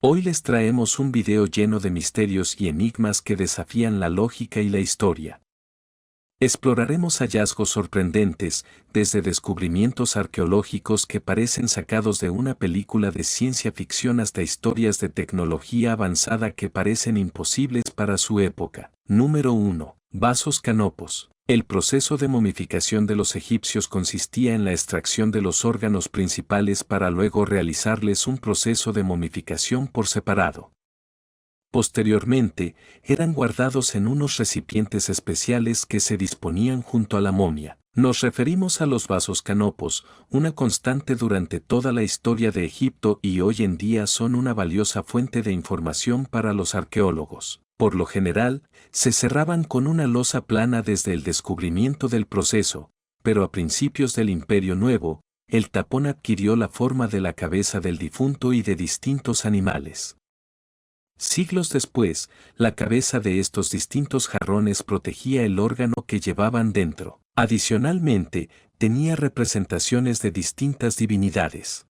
Hoy les traemos un video lleno de misterios y enigmas que desafían la lógica y la historia. Exploraremos hallazgos sorprendentes, desde descubrimientos arqueológicos que parecen sacados de una película de ciencia ficción hasta historias de tecnología avanzada que parecen imposibles para su época. Número 1. Vasos canopos. El proceso de momificación de los egipcios consistía en la extracción de los órganos principales para luego realizarles un proceso de momificación por separado. Posteriormente, eran guardados en unos recipientes especiales que se disponían junto a la momia. Nos referimos a los vasos canopos, una constante durante toda la historia de Egipto y hoy en día son una valiosa fuente de información para los arqueólogos. Por lo general, se cerraban con una losa plana desde el descubrimiento del proceso, pero a principios del Imperio Nuevo, el tapón adquirió la forma de la cabeza del difunto y de distintos animales. Siglos después, la cabeza de estos distintos jarrones protegía el órgano que llevaban dentro. Adicionalmente, tenía representaciones de distintas divinidades.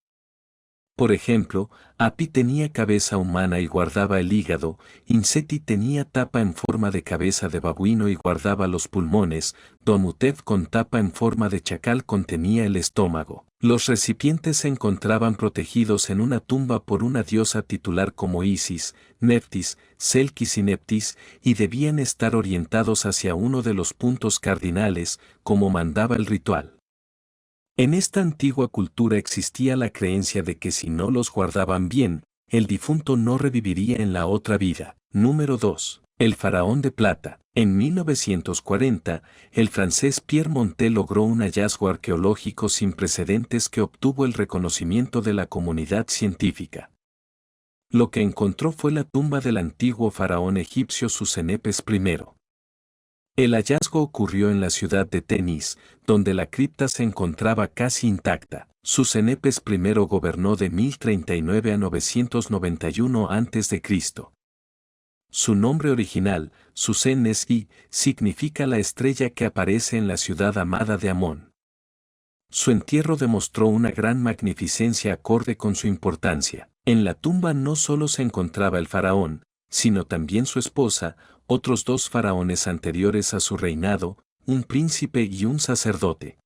Por ejemplo, Api tenía cabeza humana y guardaba el hígado, Inseti tenía tapa en forma de cabeza de babuino y guardaba los pulmones, Domutep con tapa en forma de chacal contenía el estómago. Los recipientes se encontraban protegidos en una tumba por una diosa titular como Isis, Neftis, Selkis y Neptis, y debían estar orientados hacia uno de los puntos cardinales, como mandaba el ritual. En esta antigua cultura existía la creencia de que si no los guardaban bien, el difunto no reviviría en la otra vida. Número 2. El faraón de plata. En 1940, el francés Pierre Montet logró un hallazgo arqueológico sin precedentes que obtuvo el reconocimiento de la comunidad científica. Lo que encontró fue la tumba del antiguo faraón egipcio Susenepes I. El hallazgo ocurrió en la ciudad de Tenis, donde la cripta se encontraba casi intacta. Susenepes I gobernó de 1039 a 991 a.C. Su nombre original, Susen-Nes'i, significa la estrella que aparece en la ciudad amada de Amón. Su entierro demostró una gran magnificencia acorde con su importancia. En la tumba no solo se encontraba el faraón, sino también su esposa, otros dos faraones anteriores a su reinado, un príncipe y un sacerdote.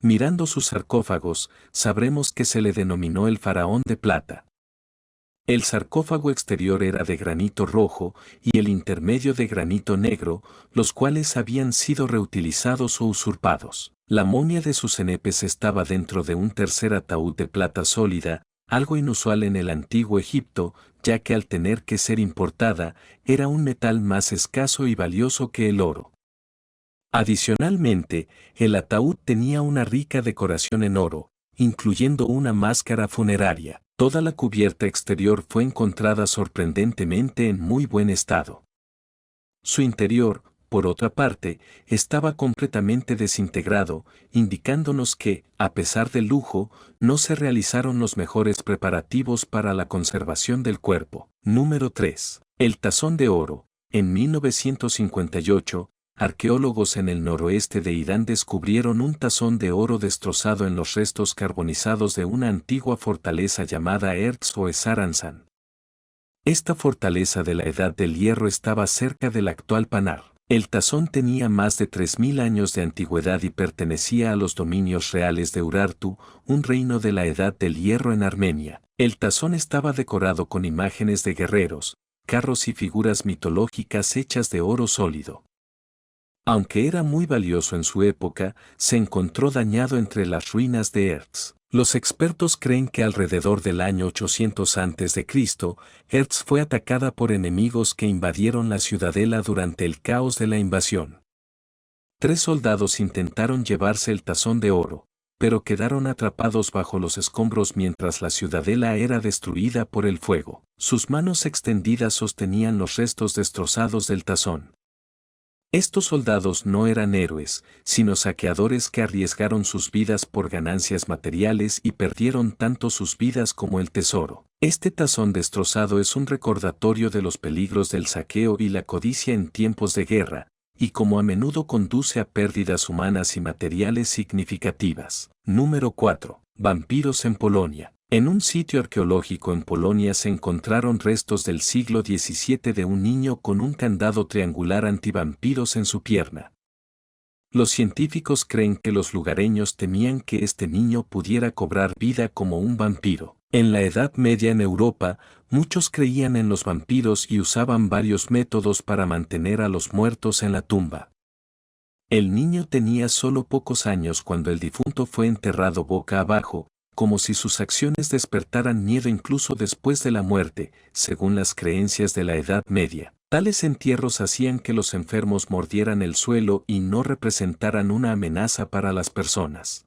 Mirando sus sarcófagos, sabremos que se le denominó el faraón de plata. El sarcófago exterior era de granito rojo y el intermedio de granito negro, los cuales habían sido reutilizados o usurpados. La momia de Susenepes estaba dentro de un tercer ataúd de plata sólida, algo inusual en el antiguo Egipto, ya que al tener que ser importada, era un metal más escaso y valioso que el oro. Adicionalmente, el ataúd tenía una rica decoración en oro, incluyendo una máscara funeraria. Toda la cubierta exterior fue encontrada sorprendentemente en muy buen estado. Su interior, por otra parte, estaba completamente desintegrado, indicándonos que, a pesar del lujo, no se realizaron los mejores preparativos para la conservación del cuerpo. Número 3. El tazón de oro. En 1958, arqueólogos en el noroeste de Irán descubrieron un tazón de oro destrozado en los restos carbonizados de una antigua fortaleza llamada Erz o Esaransan. Esta fortaleza de la Edad del Hierro estaba cerca del actual Panar. El tazón tenía más de 3000 años de antigüedad y pertenecía a los dominios reales de Urartu, un reino de la Edad del Hierro en Armenia. El tazón estaba decorado con imágenes de guerreros, carros y figuras mitológicas hechas de oro sólido. Aunque era muy valioso en su época, se encontró dañado entre las ruinas de Erz. Los expertos creen que alrededor del año 800 a.C., Erz fue atacada por enemigos que invadieron la ciudadela durante el caos de la invasión. 3 soldados intentaron llevarse el tazón de oro, pero quedaron atrapados bajo los escombros mientras la ciudadela era destruida por el fuego. Sus manos extendidas sostenían los restos destrozados del tazón. Estos soldados no eran héroes, sino saqueadores que arriesgaron sus vidas por ganancias materiales y perdieron tanto sus vidas como el tesoro. Este tazón destrozado es un recordatorio de los peligros del saqueo y la codicia en tiempos de guerra, y como a menudo conduce a pérdidas humanas y materiales significativas. Número 4. Vampiros en Polonia. En un sitio arqueológico en Polonia se encontraron restos del siglo XVII de un niño con un candado triangular antivampiros en su pierna. Los científicos creen que los lugareños temían que este niño pudiera cobrar vida como un vampiro. En la Edad Media en Europa, muchos creían en los vampiros y usaban varios métodos para mantener a los muertos en la tumba. El niño tenía solo pocos años cuando el difunto fue enterrado boca abajo, como si sus acciones despertaran miedo incluso después de la muerte, según las creencias de la Edad Media. Tales entierros hacían que los enfermos mordieran el suelo y no representaran una amenaza para las personas.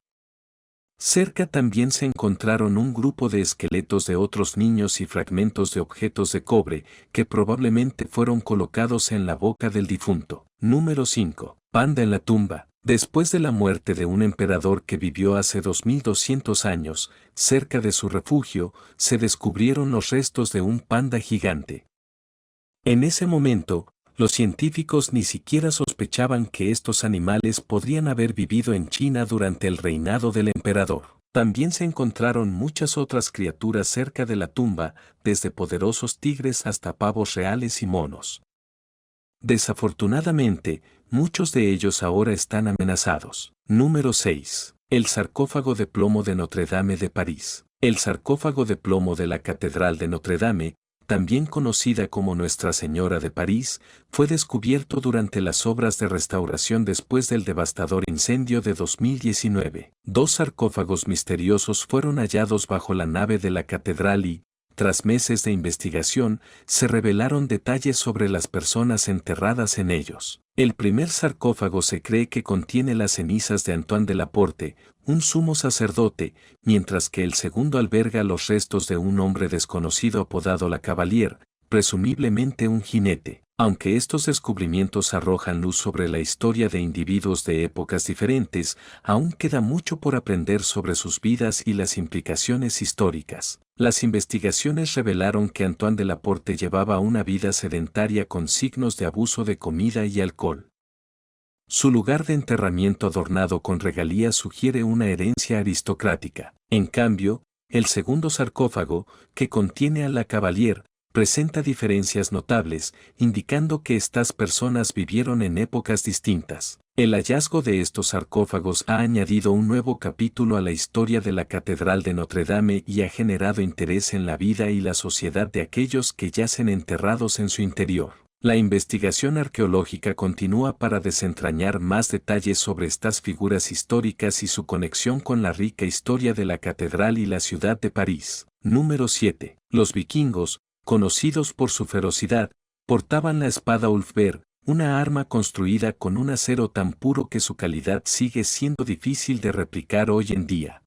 Cerca también se encontraron un grupo de esqueletos de otros niños y fragmentos de objetos de cobre, que probablemente fueron colocados en la boca del difunto. Número 5. Panda en la tumba. Después de la muerte de un emperador que vivió hace 2200 años, cerca de su refugio, se descubrieron los restos de un panda gigante. En ese momento, los científicos ni siquiera sospechaban que estos animales podrían haber vivido en China durante el reinado del emperador. También se encontraron muchas otras criaturas cerca de la tumba, desde poderosos tigres hasta pavos reales y monos. Desafortunadamente, muchos de ellos ahora están amenazados. Número 6. El sarcófago de plomo de Notre Dame de París. El sarcófago de plomo de la Catedral de Notre Dame, también conocida como Nuestra Señora de París, fue descubierto durante las obras de restauración después del devastador incendio de 2019. Dos sarcófagos misteriosos fueron hallados bajo la nave de la catedral y, tras meses de investigación, se revelaron detalles sobre las personas enterradas en ellos. El primer sarcófago se cree que contiene las cenizas de Antoine de Laporte, un sumo sacerdote, mientras que el segundo alberga los restos de un hombre desconocido apodado La Cavalier, presumiblemente un jinete. Aunque estos descubrimientos arrojan luz sobre la historia de individuos de épocas diferentes, aún queda mucho por aprender sobre sus vidas y las implicaciones históricas. Las investigaciones revelaron que Antoine de Laporte llevaba una vida sedentaria con signos de abuso de comida y alcohol. Su lugar de enterramiento adornado con regalías sugiere una herencia aristocrática. En cambio, el segundo sarcófago, que contiene a La Cavalier, presenta diferencias notables, indicando que estas personas vivieron en épocas distintas. El hallazgo de estos sarcófagos ha añadido un nuevo capítulo a la historia de la Catedral de Notre Dame y ha generado interés en la vida y la sociedad de aquellos que yacen enterrados en su interior. La investigación arqueológica continúa para desentrañar más detalles sobre estas figuras históricas y su conexión con la rica historia de la catedral y la ciudad de París. Número 7. Los vikingos, conocidos por su ferocidad, portaban la espada Ulfberg, una arma construida con un acero tan puro que su calidad sigue siendo difícil de replicar hoy en día.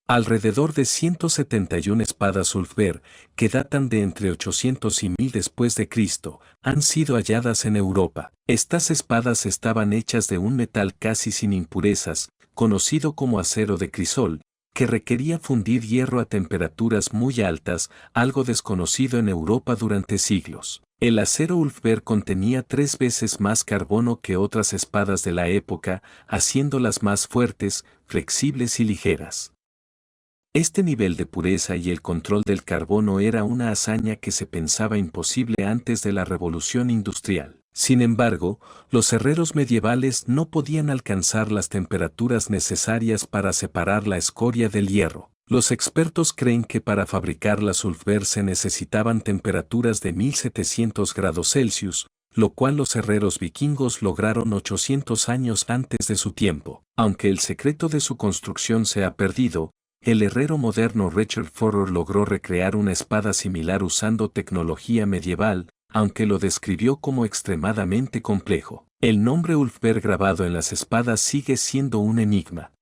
Alrededor de 171 espadas Ulfberg, que datan de entre 800 y 1000 después de Cristo, han sido halladas en Europa. Estas espadas estaban hechas de un metal casi sin impurezas, conocido como acero de crisol, que requería fundir hierro a temperaturas muy altas, algo desconocido en Europa durante siglos. El acero Ulfberg contenía 3 veces más carbono que otras espadas de la época, haciéndolas más fuertes, flexibles y ligeras. Este nivel de pureza y el control del carbono era una hazaña que se pensaba imposible antes de la Revolución Industrial. Sin embargo, los herreros medievales no podían alcanzar las temperaturas necesarias para separar la escoria del hierro. Los expertos creen que para fabricar las Ulfberg se necesitaban temperaturas de 1700 grados Celsius, lo cual los herreros vikingos lograron 800 años antes de su tiempo. Aunque el secreto de su construcción se ha perdido, el herrero moderno Richard Forer logró recrear una espada similar usando tecnología medieval, aunque lo describió como extremadamente complejo. El nombre Ulfberg grabado en las espadas sigue siendo un enigma.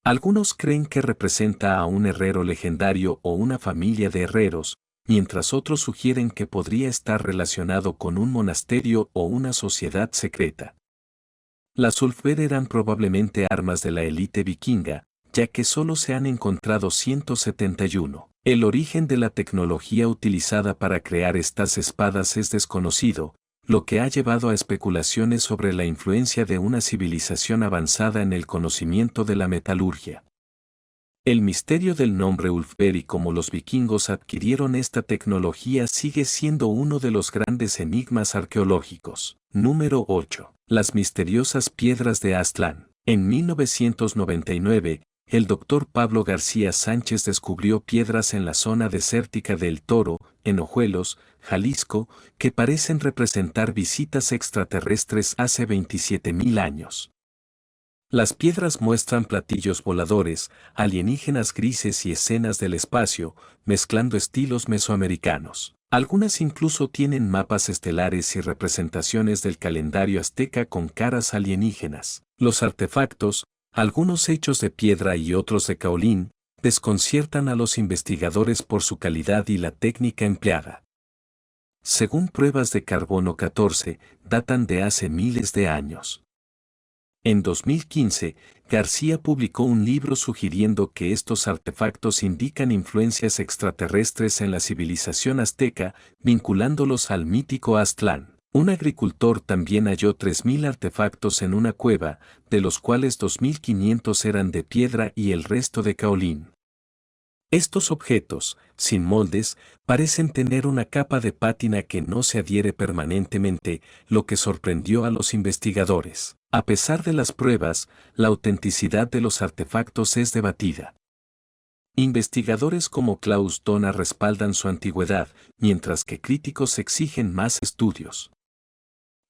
Algunos creen que representa a un herrero legendario o una familia de herreros, mientras otros sugieren que podría estar relacionado con un monasterio o una sociedad secreta. Las Ulfberg eran probablemente armas de la élite vikinga, ya que solo se han encontrado 171. El origen de la tecnología utilizada para crear estas espadas es desconocido, lo que ha llevado a especulaciones sobre la influencia de una civilización avanzada en el conocimiento de la metalurgia. El misterio del nombre Ulfberg y cómo los vikingos adquirieron esta tecnología sigue siendo uno de los grandes enigmas arqueológicos. Número 8. Las misteriosas piedras de Aztlán. En 1999, el doctor Pablo García Sánchez descubrió piedras en la zona desértica del Toro, en Ojuelos, Jalisco, que parecen representar visitas extraterrestres hace 27.000 años. Las piedras muestran platillos voladores, alienígenas grises y escenas del espacio, mezclando estilos mesoamericanos. Algunas incluso tienen mapas estelares y representaciones del calendario azteca con caras alienígenas. Los artefactos, algunos hechos de piedra y otros de caolín, desconciertan a los investigadores por su calidad y la técnica empleada. Según pruebas de carbono 14, datan de hace miles de años. En 2015, García publicó un libro sugiriendo que estos artefactos indican influencias extraterrestres en la civilización azteca, vinculándolos al mítico Aztlán. Un agricultor también halló 3.000 artefactos en una cueva, de los cuales 2.500 eran de piedra y el resto de caolín. Estos objetos, sin moldes, parecen tener una capa de pátina que no se adhiere permanentemente, lo que sorprendió a los investigadores. A pesar de las pruebas, la autenticidad de los artefactos es debatida. Investigadores como Klaus Dona respaldan su antigüedad, mientras que críticos exigen más estudios.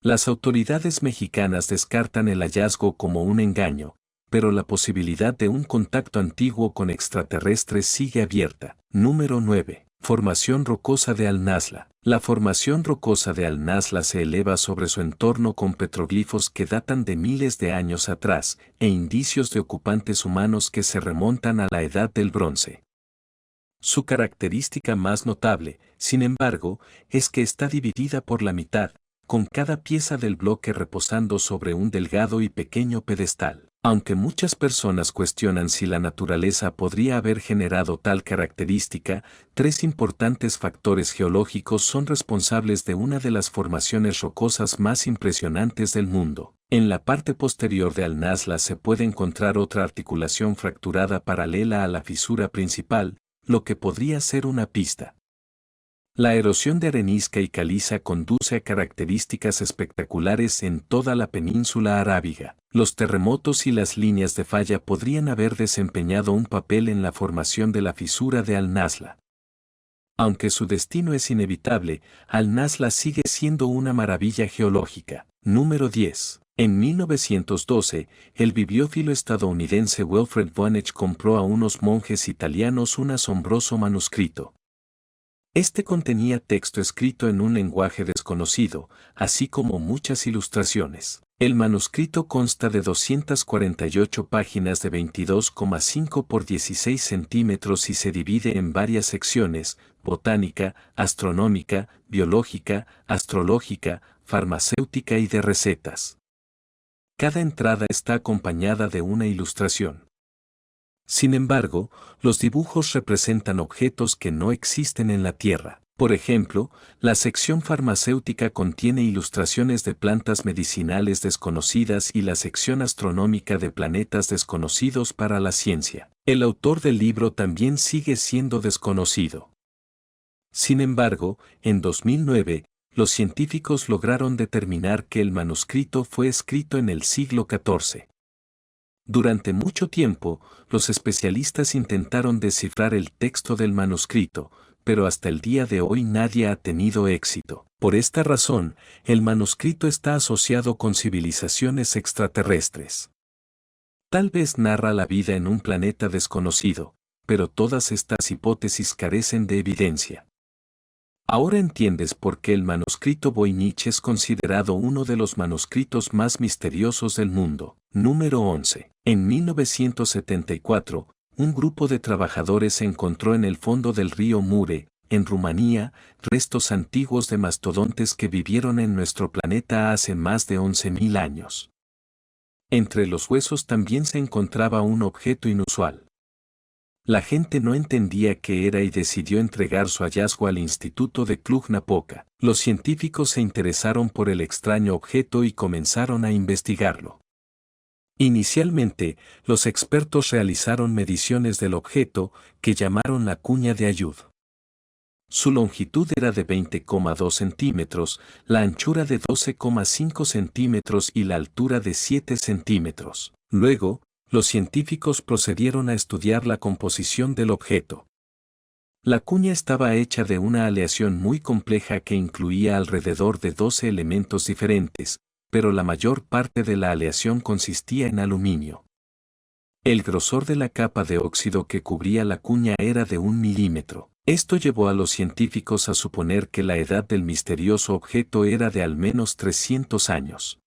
Las autoridades mexicanas descartan el hallazgo como un engaño, pero la posibilidad de un contacto antiguo con extraterrestres sigue abierta. Número 9. Formación rocosa de Al-Nazla. La formación rocosa de Al-Nazla se eleva sobre su entorno con petroglifos que datan de miles de años atrás e indicios de ocupantes humanos que se remontan a la Edad del Bronce. Su característica más notable, sin embargo, es que está dividida por la mitad, con cada pieza del bloque reposando sobre un delgado y pequeño pedestal. Aunque muchas personas cuestionan si la naturaleza podría haber generado tal característica, tres importantes factores geológicos son responsables de una de las formaciones rocosas más impresionantes del mundo. En la parte posterior de Al-Nazla se puede encontrar otra articulación fracturada paralela a la fisura principal, lo que podría ser una pista. La erosión de arenisca y caliza conduce a características espectaculares en toda la península arábiga. Los terremotos y las líneas de falla podrían haber desempeñado un papel en la formación de la fisura de Al-Nazla. Aunque su destino es inevitable, Al-Nazla sigue siendo una maravilla geológica. Número 10. En 1912, el bibliófilo estadounidense Wilfred Voynich compró a unos monjes italianos un asombroso manuscrito. Este contenía texto escrito en un lenguaje desconocido, así como muchas ilustraciones. El manuscrito consta de 248 páginas de 22,5 por 16 centímetros y se divide en varias secciones: botánica, astronómica, biológica, astrológica, farmacéutica y de recetas. Cada entrada está acompañada de una ilustración. Sin embargo, los dibujos representan objetos que no existen en la Tierra. Por ejemplo, la sección farmacéutica contiene ilustraciones de plantas medicinales desconocidas y la sección astronómica de planetas desconocidos para la ciencia. El autor del libro también sigue siendo desconocido. Sin embargo, en 2009, los científicos lograron determinar que el manuscrito fue escrito en el siglo XIV. Durante mucho tiempo, los especialistas intentaron descifrar el texto del manuscrito, pero hasta el día de hoy nadie ha tenido éxito. Por esta razón, el manuscrito está asociado con civilizaciones extraterrestres. Tal vez narra la vida en un planeta desconocido, pero todas estas hipótesis carecen de evidencia. Ahora entiendes por qué el manuscrito Voynich es considerado uno de los manuscritos más misteriosos del mundo. Número 11. En 1974, un grupo de trabajadores encontró en el fondo del río Mure, en Rumanía, restos antiguos de mastodontes que vivieron en nuestro planeta hace más de 11.000 años. Entre los huesos también se encontraba un objeto inusual. La gente no entendía qué era y decidió entregar su hallazgo al Instituto de Cluj-Napoca. Los científicos se interesaron por el extraño objeto y comenzaron a investigarlo. Inicialmente, los expertos realizaron mediciones del objeto, que llamaron la cuña de Ayud. Su longitud era de 20,2 centímetros, la anchura de 12,5 centímetros y la altura de 7 centímetros. Luego, los científicos procedieron a estudiar la composición del objeto. La cuña estaba hecha de una aleación muy compleja que incluía alrededor de 12 elementos diferentes, pero la mayor parte de la aleación consistía en aluminio. El grosor de la capa de óxido que cubría la cuña era de 1 milímetro. Esto llevó a los científicos a suponer que la edad del misterioso objeto era de al menos 300 años.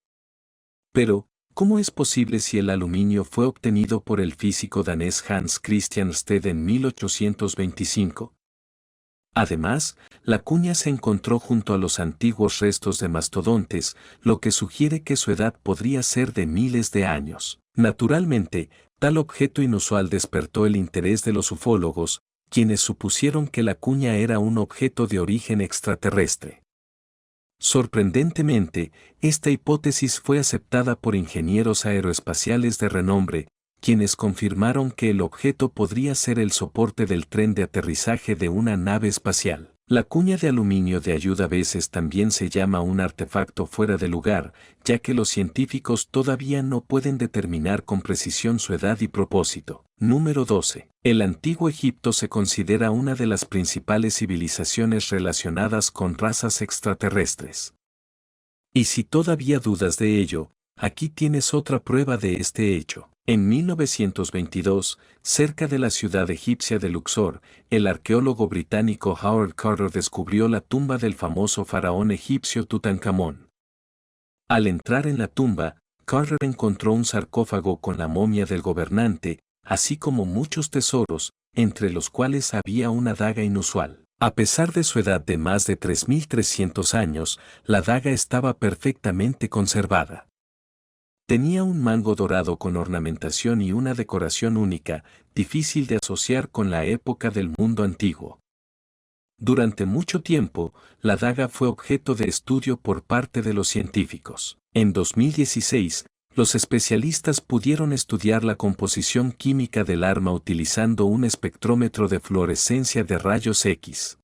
Pero, ¿cómo es posible si el aluminio fue obtenido por el físico danés Hans Christian Sted en 1825? Además, la cuña se encontró junto a los antiguos restos de mastodontes, lo que sugiere que su edad podría ser de miles de años. Naturalmente, tal objeto inusual despertó el interés de los ufólogos, quienes supusieron que la cuña era un objeto de origen extraterrestre. Sorprendentemente, esta hipótesis fue aceptada por ingenieros aeroespaciales de renombre, quienes confirmaron que el objeto podría ser el soporte del tren de aterrizaje de una nave espacial. La cuña de aluminio de Ayud a veces también se llama un artefacto fuera de lugar, ya que los científicos todavía no pueden determinar con precisión su edad y propósito. Número 12. El Antiguo Egipto se considera una de las principales civilizaciones relacionadas con razas extraterrestres. Y si todavía dudas de ello, aquí tienes otra prueba de este hecho. En 1922, cerca de la ciudad egipcia de Luxor, el arqueólogo británico Howard Carter descubrió la tumba del famoso faraón egipcio Tutankamón. Al entrar en la tumba, Carter encontró un sarcófago con la momia del gobernante, así como muchos tesoros, entre los cuales había una daga inusual. A pesar de su edad de más de 3.300 años, la daga estaba perfectamente conservada. Tenía un mango dorado con ornamentación y una decoración única, difícil de asociar con la época del mundo antiguo. Durante mucho tiempo, la daga fue objeto de estudio por parte de los científicos. En 2016, los especialistas pudieron estudiar la composición química del arma utilizando un espectrómetro de fluorescencia de rayos X.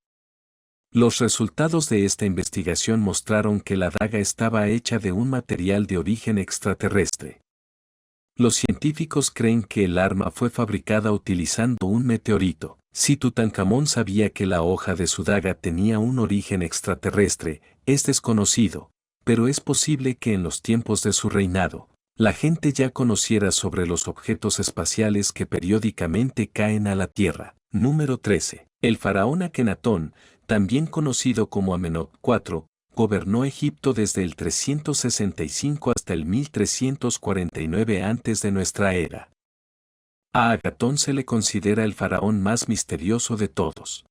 Los resultados de esta investigación mostraron que la daga estaba hecha de un material de origen extraterrestre. Los científicos creen que el arma fue fabricada utilizando un meteorito. Si Tutankamón sabía que la hoja de su daga tenía un origen extraterrestre, es desconocido, pero es posible que en los tiempos de su reinado, la gente ya conociera sobre los objetos espaciales que periódicamente caen a la Tierra. Número 13. El faraón Akenatón, también conocido como Amenhotep IV, gobernó Egipto desde el 365 hasta el 1349 antes de nuestra era. A Agatón se le considera el faraón más misterioso de todos.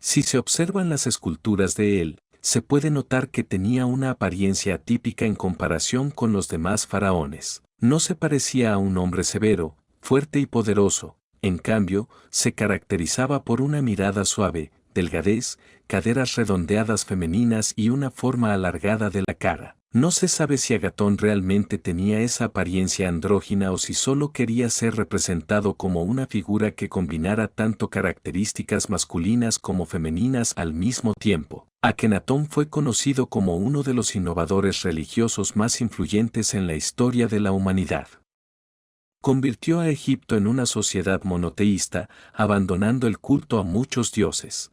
Si se observan las esculturas de él, se puede notar que tenía una apariencia atípica en comparación con los demás faraones. No se parecía a un hombre severo, fuerte y poderoso, en cambio, se caracterizaba por una mirada suave, delgadez, caderas redondeadas femeninas y una forma alargada de la cara. No se sabe si Agatón realmente tenía esa apariencia andrógina o si solo quería ser representado como una figura que combinara tanto características masculinas como femeninas al mismo tiempo. Akenatón fue conocido como uno de los innovadores religiosos más influyentes en la historia de la humanidad. Convirtió a Egipto en una sociedad monoteísta, abandonando el culto a muchos dioses.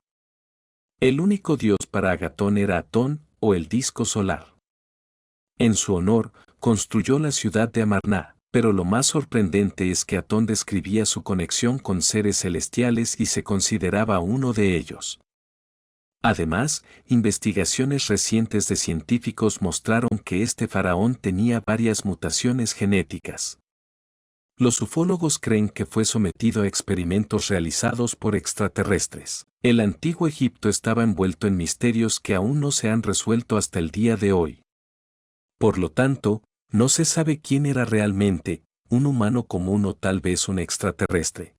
El único dios para Agatón era Atón, o el disco solar. En su honor, construyó la ciudad de Amarná, pero lo más sorprendente es que Atón describía su conexión con seres celestiales y se consideraba uno de ellos. Además, investigaciones recientes de científicos mostraron que este faraón tenía varias mutaciones genéticas. Los ufólogos creen que fue sometido a experimentos realizados por extraterrestres. El antiguo Egipto estaba envuelto en misterios que aún no se han resuelto hasta el día de hoy. Por lo tanto, no se sabe quién era realmente, un humano común o tal vez un extraterrestre.